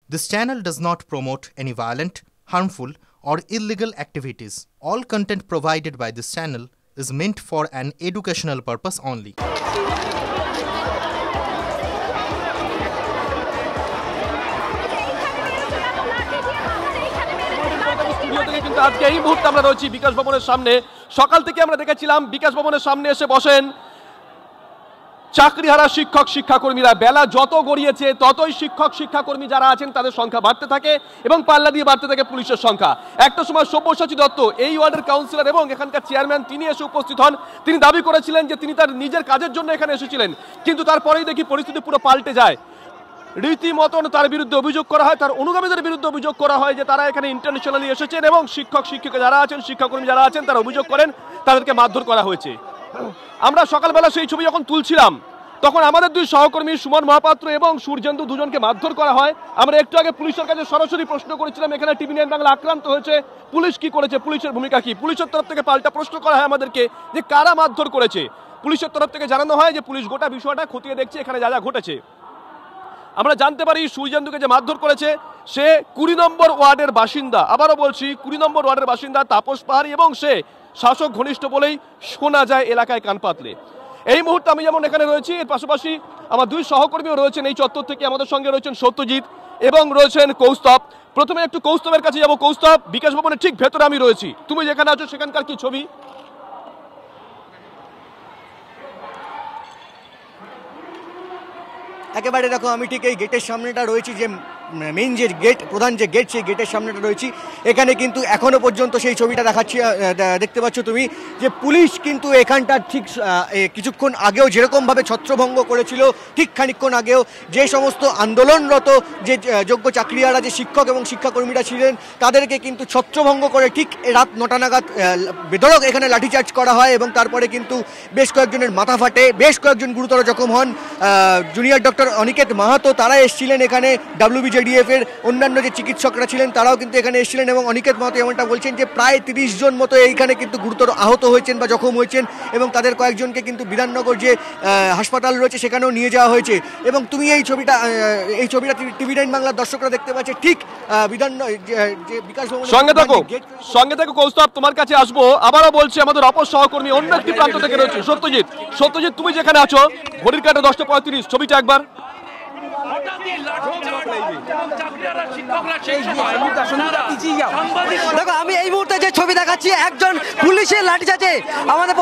This channel does not promote any violent, harmful, or illegal activities. All content provided by this channel is meant for an educational purpose only. কিন্তু আজকে এই মুহূর্তে আমরা রয়েছি বিকাশ ভবনের সামনে। সকাল থেকে আমরা দেখেছিলাম বিকাশ ভবনের সামনে এসে বসেন চাকরিহারা শিক্ষক শিক্ষাকর্মীরা। বেলা যত গড়িয়েছে ততই শিক্ষক শিক্ষাকর্মী যারা আছেন তাদের সংখ্যা বাড়তে থাকে এবং পাল্লা দিয়ে বাড়তে থাকে পুলিশের সংখ্যা। একটা সময় সব্যসাচী দত্ত এই ওয়ার্ডের কাউন্সিলর এবং এখানকার চেয়ারম্যান তিনি এসে উপস্থিত হন। তিনি দাবি করেছিলেন যে তিনি তার নিজের কাজের জন্য এখানে এসেছিলেন, কিন্তু তারপরেই দেখি পরিস্থিতি পুরো পাল্টে যায়। রীতিমতন তার বিরুদ্ধে অভিযোগ করা হয়, তার অনুগামীদের বিরুদ্ধে অভিযোগ করা হয় যে তারা এখানে ইন্টারন্যাশনালি এসেছেন এবং শিক্ষক শিক্ষিকা যারা আছেন শিক্ষাকর্মী যারা আছেন তারা অভিযোগ করেন তাদেরকে মারধর করা হয়েছে। আমরা সকালবেলা সেই ছবি যখন তুলছিলাম তখন আমাদের দুই সহকর্মী সুমন মহাপাত্র এবং সূর্যেন্দু দুজনকে মারধর করা হয়। আমরা একটু আগে পুলিশের কাছে সরাসরি প্রশ্ন করেছিলাম এখানে TVNine বাংলা আক্রান্ত হয়েছে, পুলিশ কি করেছে, পুলিশের ভূমিকা কি। পুলিশের তরফ থেকে পাল্টা প্রশ্ন করা হয় আমাদেরকে যে কারা মারধর করেছে। পুলিশের তরফ থেকে জানানো হয় যে পুলিশ গোটা বিষয়টা খতিয়ে দেখছে, এখানে যা যা ঘটেছে। আমরা জানতে পারি সূর্যেন্দুকে যে মারধর করেছে সে 20 নম্বর ওয়ার্ডের বাসিন্দা। আবারও বলছি 20 নম্বর ওয়ার্ডের বাসিন্দা তাপস পাহাড়ি এবং সে শাসক ঘনিষ্ঠ বলেই শোনা যায় এলাকায় কান পাতলে। এই মুহূর্তে আমি যেমন এখানে রয়েছি, এর পাশাপাশি আমার দুই সহকর্মীও রয়েছেন এই চত্বর থেকে। আমাদের সঙ্গে রয়েছেন সত্যজিৎ এবং রয়েছেন কৌস্তব। প্রথমে একটু কৌস্তবের কাছে যাবো। কৌস্তব, বিকাশ ভবনের ঠিক ভেতরে আমি রয়েছি, তুমি যেখানে আছো সেখানকার কি ছবি? একেবারে দেখো, আমি ঠিক এই গেটের সামনেটা রয়েছি, যে মেইন যে গেট, প্রধান যে গেট, সেই গেটের সামনেটা রয়েছি। এখানে কিন্তু এখনো পর্যন্ত সেই ছবিটা দেখাচ্ছি, দেখতে পাচ্ছ তুমি, যে পুলিশ কিন্তু এখানটার ঠিক কিছুক্ষণ আগেও যেরকমভাবে ছত্রভঙ্গ করেছিল, ঠিক খানিকক্ষণ আগেও যে সমস্ত আন্দোলনরত যে যোগ্য চাকরিহারা যে শিক্ষক এবং শিক্ষাকর্মীরা ছিলেন তাদেরকে কিন্তু ছত্রভঙ্গ করে ঠিক রাত 9টা নাগাদ বেধড়ক এখানে লাঠিচার্জ করা হয় এবং তারপরে কিন্তু বেশ কয়েকজনের মাথা ফাটে, বেশ কয়েকজন গুরুতর জখম হন। জুনিয়র ডক্টর অনিকেত মাহাতো তারা এসেছিলেন এখানে, WBJDF এর অন্যান্য যে চিকিৎসকরা ছিলেন তারাও কিন্তু এখানে এসেছিলেন এবং অনিকেত মাহাতো এমনটা বলছেন যে প্রায় 30 জন মতো এইখানে কিন্তু গুরুতর আহত হয়েছেন বা জখম হয়েছেন এবং তাদের কয়েকজনকে কিন্তু বিধাননগর যে হাসপাতাল রয়েছে সেখানেও নিয়ে যাওয়া হয়েছে। এবং তুমি এই ছবিটা TVNine বাংলার দর্শকরা দেখতে পাচ্ছে, ঠিক বিকাশ ভবনের সঙ্গে থাকো কৌস্তব, তোমার কাছে আসবো। আবারও বলছি আমাদের অপর সহকর্মী অন্য একটি প্রান্ত থেকে রয়েছে সত্যজিৎ, তুমি যেখানে আছো ঘড়ির কাঁটা 10:35, ছবিটা একবার। দেখো, আমি এই মুহূর্তে যে ছবি দেখাচ্ছি একজন পুলিশের লাঠিচার্জে, আমাদের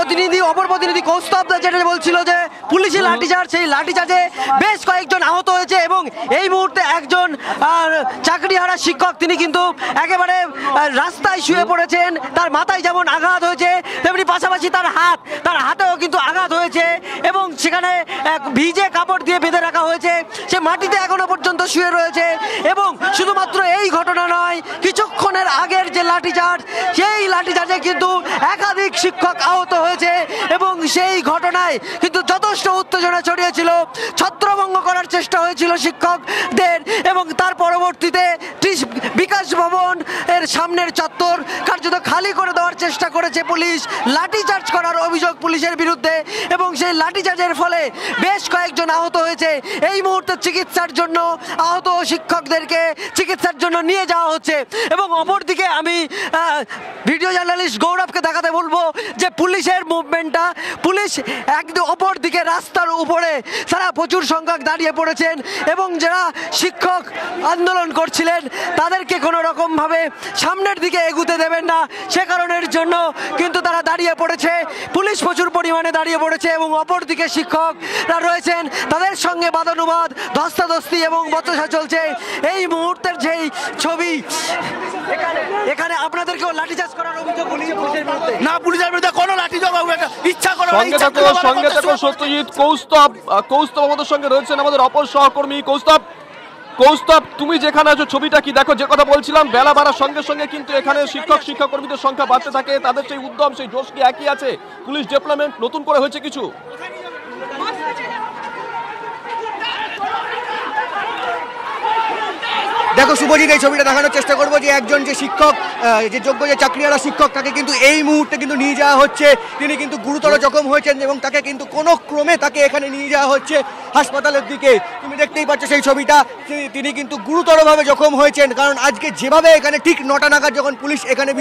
অপর প্রতিনিধি কৌস্তব যেটা বলছিল যে পুলিশের লাঠিচার্জ, সেই লাঠিচার্জে বেশ কয়েকজন আহত হয়েছে এবং এই মুহূর্তে একজন চাকরিহারা শিক্ষক তিনি কিন্তু একেবারে রাস্তায় শুয়ে পড়েছেন। তার মাথায় যেমন আঘাত হয়েছে তেমনি পাশাপাশি তার হাতেও কিন্তু আঘাত হয়েছে এবং সেখানে ভিজে কাপড় দিয়ে বেঁধে রাখা হয়েছে। সে মাটিতে এখনো পর্যন্ত শুয়ে রয়েছে এবং শুধুমাত্র এই ঘটনা নয়, কিছুক্ষণের আগের যে লাঠিচার্জ, সেই লাঠিচার্জে কিন্তু একাধিক শিক্ষক আহত হয়েছে এবং সেই ঘটনায় কিন্তু যথেষ্ট উত্তেজনা ছড়িয়েছিল, ছত্রভঙ্গ করার চেষ্টা হয়েছিল শিক্ষকদের এবং তার পরবর্তীতে বিকাশ ভবন এর সামনের চত্বর কার্যত খালি করে দেওয়ার চেষ্টা করেছে পুলিশ, লাঠিচার্জ করার অভিযোগ পুলিশের বিরুদ্ধে এবং সেই লাঠিচার্জের ফলে বেশ কয়েকজন আহত হয়েছে। এই মুহূর্তে চিকিৎসার জন্য আহত শিক্ষকদেরকে চিকিৎসার জন্য নিয়ে যাওয়া হচ্ছে এবং অপরদিকে আমি ভিডিও জার্নালিস্ট গৌরবকে দেখাতে বলবো যে পুলিশের মুভমেন্টটা, পুলিশ একদম অপর দিকে রাস্তার উপরে তারা প্রচুর সংখ্যক দাঁড়িয়ে পড়েছেন এবং যারা শিক্ষক আন্দোলন করছিলেন তাদেরকে কোনো রকমভাবে সামনের দিকে এগুতে দেবেন না, সে কারণের জন্য কিন্তু তারা দাঁড়িয়ে পড়েছে। পুলিশ প্রচুর পরিমাণে দাঁড়িয়ে পড়েছে এবং অপর দিকে শিক্ষকরা রয়েছেন, তাদের সঙ্গে বাদানুবাদ, ধস্তাধস্তি এবং বচসা চলছে। এই মুহূর্তের যেই ছবি, এখানে আপনাদেরকেও লাঠিচার্জ করার অভিযোগ পুলিশের বিরুদ্ধে, না পুলিশের বিরুদ্ধে কোনো লাঠিচার্জ ইচ্ছা করে। সঙ্গে থাকো সত্যজিৎ। কৌস্তব আমাদের সঙ্গে রয়েছেন, আমাদের অপর সহকর্মী কৌস্তব, তুমি যেখানে আছো ছবিটা কি? দেখো, যে কথা বলছিলাম, বেলা বাড়ার সঙ্গে সঙ্গে কিন্তু এখানে শিক্ষক শিক্ষাকর্মীদের সংখ্যা বাড়তে থাকে, তাদের সেই উদ্যম, সেই জোশ কি একই আছে? পুলিশ ডেভেলপমেন্ট নতুন করে হয়েছে কিছু? দেখো শুভজিৎ, এই ছবিটা দেখানোর চেষ্টা করবো যে একজন যে শিক্ষক, যে যোগ্য যে চাকরিয়ালা শিক্ষক, তাকে কিন্তু এই মুহূর্তে কিন্তু নিয়ে যাওয়া হচ্ছে। তিনি কিন্তু গুরুতর জখম হয়েছেন এবং তাকে কিন্তু কোনো ক্রমে তাকে এখানে নিয়ে যাওয়া হচ্ছে হাসপাতালের দিকে। তুমি দেখতেই পাচ্ছ সেই ছবিটা, তিনি কিন্তু গুরুতরভাবে জখম হয়েছেন। কারণ আজকে যেভাবে এখানে ঠিক 9টা নাগাদ যখন পুলিশ এখানে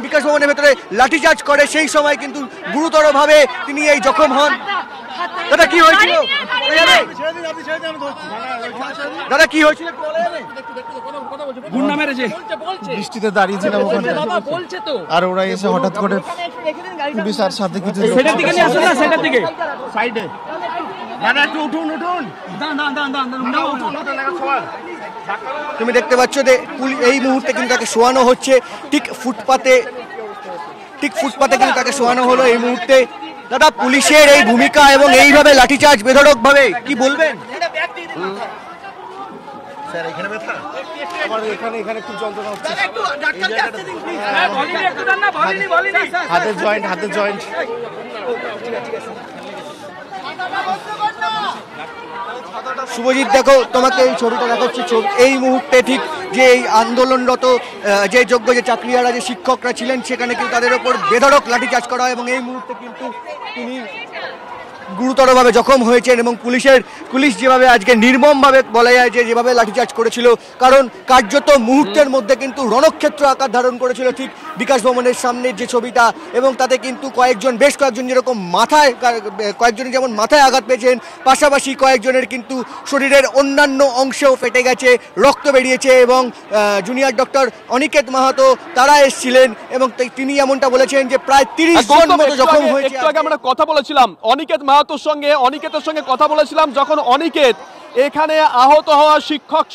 বিকাশ ভবনের ভেতরে লাঠিচার্জ করে, সেই সময় কিন্তু গুরুতরভাবে তিনি এই জখম হন। দাদা কি হয়েছিল? দাদা কি হয়েছিল? বৃষ্টিতে দাঁড়িয়েছিলাম ওখানে, আর ওরা এসে হঠাৎ করে পুলিশ আর সাথে কিছু তুমি দেখতে পাচ্ছ যে এই মুহূর্তে কিন্তু তাকে শোয়ানো হচ্ছে ঠিক ফুটপাতে কিন্তু তাকে শোয়ানো হলো এই মুহূর্তে। দাদা, পুলিশের এই ভূমিকা এবং এইভাবে লাঠিচার্জ বেধড়ক ভাবে কি বলবেন? এখানে খুব যন্ত্রণা হচ্ছে, হাতের জয়েন্ট। শুভজিৎ, দেখো তোমাকে এই ছবিটা দেখাচ্ছি। এই মুহূর্তে ঠিক যে এই আন্দোলনরত যে যোগ্য যে চাকরিয়ারা যে শিক্ষকরা ছিলেন, সেখানে কিন্তু তাদের ওপর বেধড়ক লাঠিচার্জ করা হয় এবং এই মুহূর্তে কিন্তু তিনি গুরুতরভাবে জখম হয়েছেন। এবং পুলিশ যেভাবে আজকে নির্মমভাবে বলা যায় যে যেভাবে লাঠিচার্জ করেছিল, কারণ কার্যত মুহূর্তের মধ্যে কিন্তু রণক্ষেত্র আকার ধারণ করেছিল ঠিক বিকাশ ভবনের সামনের যে ছবিটা। এবং তাতে কিন্তু বেশ কয়েকজন যেরকম কয়েকজনের যেমন মাথায় আঘাত পেয়েছেন, পাশাপাশি কয়েকজনের কিন্তু শরীরের অন্যান্য অংশেও ফেটে গেছে, রক্ত বেরিয়েছে। এবং জুনিয়র ডক্টর অনিকেত মাহাতো তারা এসেছিলেন এবং তিনি এমনটা বলেছেন যে প্রায় 30 জন মতো জখম হয়েছে। একটু আগে আমরা কথা বলেছিলাম অনিকেত মাহাতোর সঙ্গে কথা বলেছিলাম, যখন অনিকেত এখানে আহত হওয়া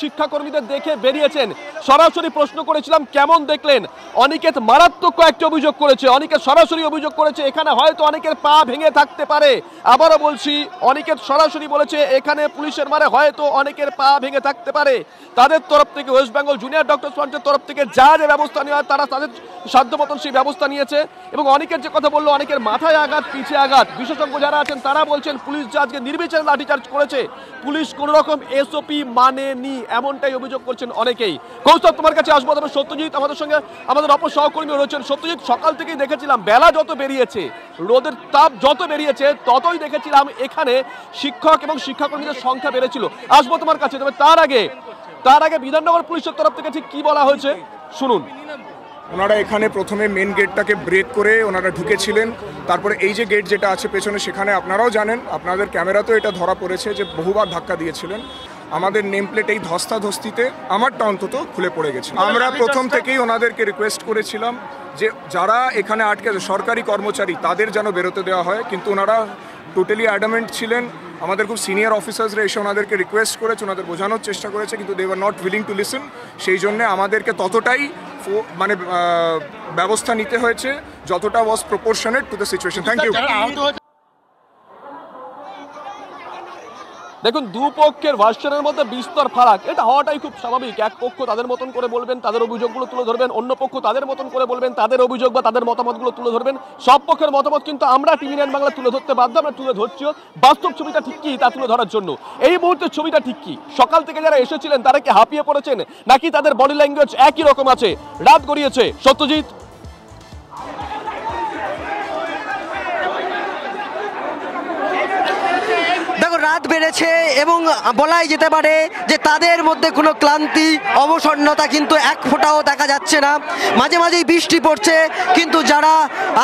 শিক্ষাকর্মীদের দেখে বেরিয়েছেন, সরাসরি প্রশ্ন করেছিলাম কেমন দেখলেন। অনিকেত মারাত্মক কয়েকটি অভিযোগ করেছে। অনিকেত সরাসরি অভিযোগ করেছে এখানে হয়তো অনেকের পা ভেঙে থাকতে পারে। আবারও বলছি, অনিকেত সরাসরি বলেছে এখানে পুলিশের মারে হয়তো অনেকের পা ভেঙে থাকতে পারে। তাদের তরফ থেকে, ওয়েস্ট বেঙ্গল জুনিয়র ডক্টর্স ফ্রন্টের তরফ থেকে যা ব্যবস্থা নেওয়া হয় তারা তাদের সাধ্য মতন সেই ব্যবস্থা নিয়েছে। এবং অনেকের যে কথা বললো, অনেকের মাথায় আঘাত, পিছে আঘাত, বিশেষজ্ঞ যারা আছেন তারা বলছেন পুলিশ যে আজকে নির্বিচারে লাঠিচার্জ করেছে, পুলিশ কোন রকম এসওপি মানেনি, এমনটাই অভিযোগ করছেন অনেকেই। কৌস্তব, তোমার কাছে আসবো। তবে সত্যজিৎ আমাদের সঙ্গে, আমাদের অপর সহকর্মী রয়েছেন। সত্যজিৎ, সকাল থেকেই দেখেছিলাম বেলা যত বেরিয়েছে, রোদের তাপ যত বেরিয়েছে, ততই দেখেছিলাম এখানে শিক্ষক এবং শিক্ষাকর্মীদের সংখ্যা বেড়েছিল। আসবো তোমার কাছে। তবে তার আগে বিধাননগর পুলিশের তরফ থেকে ঠিক কি বলা হয়েছে শুনুন। ওনারা এখানে প্রথমে মেন গেটটাকে ব্রেক করে ওনারা ঢুকেছিলেন। তারপরে এই যে গেট যেটা আছে পেছনে, সেখানে আপনারাও জানেন, আপনাদের ক্যামেরাতেও এটা ধরা পড়েছে যে বহুবার ধাক্কা দিয়েছিলেন। আমাদের নেম প্লেট এই ধস্তাধস্তিতে আমারটা অন্তত খুলে পড়ে গেছে। আমরা প্রথম থেকেই ওনাদেরকে রিকোয়েস্ট করেছিলাম যে যারা এখানে আটকে আছে সরকারি কর্মচারী, তাদের যেন বেরোতে দেওয়া হয়, কিন্তু ওনারা টোটালি অ্যাডামেন্ট ছিলেন। আমাদের খুব সিনিয়র অফিসার্সরা এসে ওনাদেরকে রিকোয়েস্ট করেছে, ওনাদের বোঝানোর চেষ্টা করেছে, কিন্তু they were not willing to listen. সেই জন্য আমাদেরকে ততটাই ব্যবস্থা নিতে হয়েছে যতটা was proportionate to the situation. Thank you. দেখুন, দুপক্ষের ভার্সনের মধ্যে বিস্তর ফারাক, এটা হওয়াটাই খুব স্বাভাবিক। এক পক্ষ তাদের মতন করে বলবেন, তাদের অভিযোগগুলো তুলে ধরবেন, অন্য পক্ষ তাদের মতন করে বলবেন, তাদের অভিযোগ বা তাদের মতামতগুলো তুলে ধরবেন। সব পক্ষের মতামত কিন্তু আমরা টিভি 9 বাংলা তুলে ধরতে বাধ্য, আমরা তুলে ধরছিও। বাস্তব ছবিটা ঠিক কি তা তুলে ধরার জন্য। এই মুহূর্তের ছবিটা ঠিক কি? সকাল থেকে যারা এসেছিলেন তারা কি হাঁপিয়ে পড়েছেন, নাকি তাদের বডি ল্যাঙ্গুয়েজ একই রকম আছে? রাত গড়িয়েছে। সত্যজিৎ, রাত বেড়েছে এবং বলাই যেতে পারে যে তাদের মধ্যে কোনো ক্লান্তি, অবসন্নতা কিন্তু এক ফোঁটাও দেখা যাচ্ছে না। মাঝে মাঝেই বৃষ্টি পড়ছে, কিন্তু যারা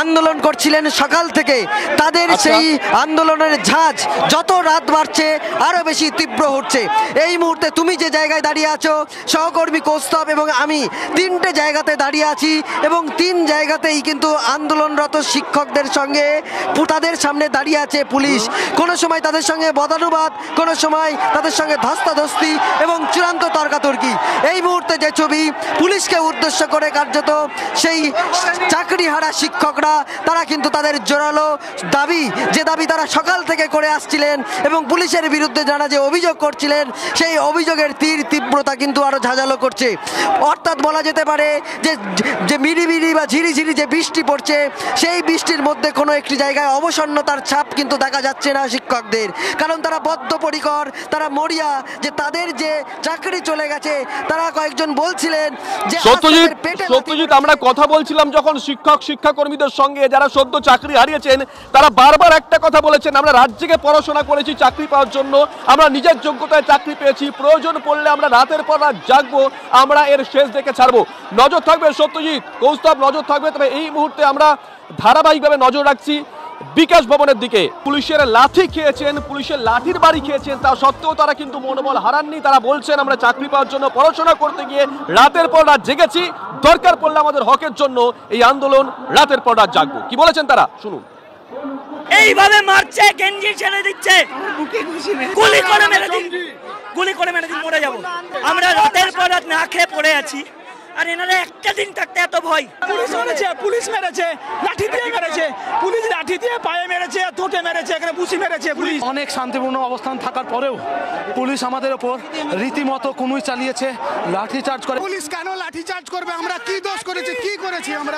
আন্দোলন করছিলেন সকাল থেকে, তাদের সেই আন্দোলনের ঝাঁজ যত রাত বাড়ছে আরও বেশি তীব্র হচ্ছে। এই মুহূর্তে তুমি যে জায়গায় দাঁড়িয়ে আছো, সহকর্মী কৌস্তব এবং আমি 3টে জায়গাতে দাঁড়িয়ে আছি এবং 3 জায়গাতেই কিন্তু আন্দোলনরত শিক্ষকদের সঙ্গে তাদের সামনে দাঁড়িয়ে আছে পুলিশ। কোনো সময় তাদের সঙ্গে বদানুবাদ, কোনো সময় তাদের সঙ্গে ধস্তাধস্তি এবং চূড়ান্ত তর্কাতর্কি। এই মুহূর্তে যে ছবি, পুলিশকে উদ্দেশ্য করে কার্যত সেই চাকরিহারা শিক্ষকরা তারা কিন্তু তাদের জোরালো দাবি, যে দাবি তারা সকাল থেকে করে আসছিলেন এবং পুলিশের বিরুদ্ধে যারা যে অভিযোগ করছিলেন, সেই অভিযোগের তীব্রতা কিন্তু আরো ঝাঁঝালো করছে। অর্থাৎ বলা যেতে পারে যে মিড়িমিড়ি বা ঝিরিঝিরি যে বৃষ্টি পড়ছে, সেই বৃষ্টির মধ্যে কোনো একটি জায়গায় অবসন্নতার ছাপ কিন্তু দেখা যাচ্ছে না শিক্ষকদের। কারণ তারা বদ্ধপরিকর, তারা মরিয়া যে তাদের যে চাকরি চলে গেছে। তারা কয়েকজন বলছিলেন যে সত্যজিৎ আমরা কথা বলছিলাম যখন শিক্ষাকর্মীদের সঙ্গে যারা সদ্য চাকরি হারিয়েছেন, তারা বারবার একটা কথা বলেছেন, আমরা রাজ্যে পড়াশোনা করেছি চাকরি পাওয়ার জন্য, আমরা নিজের যোগ্যতায় চাকরি পেয়েছি, প্রয়োজন পড়লে আমরা রাতের পর রাত জাগবো, আমরা এর শেষ দেখে ছাড়বো। নজর থাকবে সত্যজিৎ, কৌস্তব নজর থাকবে। তবে এই মুহূর্তে আমরা ধারাবাহিকভাবে নজর রাখছি বিকাশ ভবনের দিকে। পুলিশের লাঠি খেয়েছেন, পুলিশের লাঠির বাড়ি খেয়েছেন, তা সত্ত্বেও তারা কিন্তু মনোবল হারাননি। তারা বলছেন আমরা চাকরি পাওয়ার জন্য পড়াশোনা করতে গিয়ে রাতের পর রাত জেগেছি, দরকার পড়লে আমাদের হকের জন্য এই আন্দোলন রাতের পর রাত জাগবো। কি বলেছেন তারা শুনুন। এইভাবে মারছে, গেঞ্জি ছেড়ে দিচ্ছে, গুলি করে মেরে দিন, গুলি করে মেরে দিন, মরে যাবো। আমরা রাতের পর রাত না খেয়ে পড়ে আছি, আর এনারা একটা দিন থাকতে এত ভয়। পুলিশ মেরেছে, লাঠি দিয়ে মেরেছে, পুলিশ লাঠি দিয়ে পায়ে মেরেছে, ঠোঁটে মেরেছে, এখানে বুসি মেরেছে পুলিশ। অনেক শান্তিপূর্ণ অবস্থান থাকার পরেও পুলিশ আমাদের ওপর রীতিমতো কুনুই চালিয়েছে, লাঠি চার্জ করে। পুলিশ কেন লাঠি চার্জ করবে? আমরা কি দোষ করেছি, কি করেছি আমরা?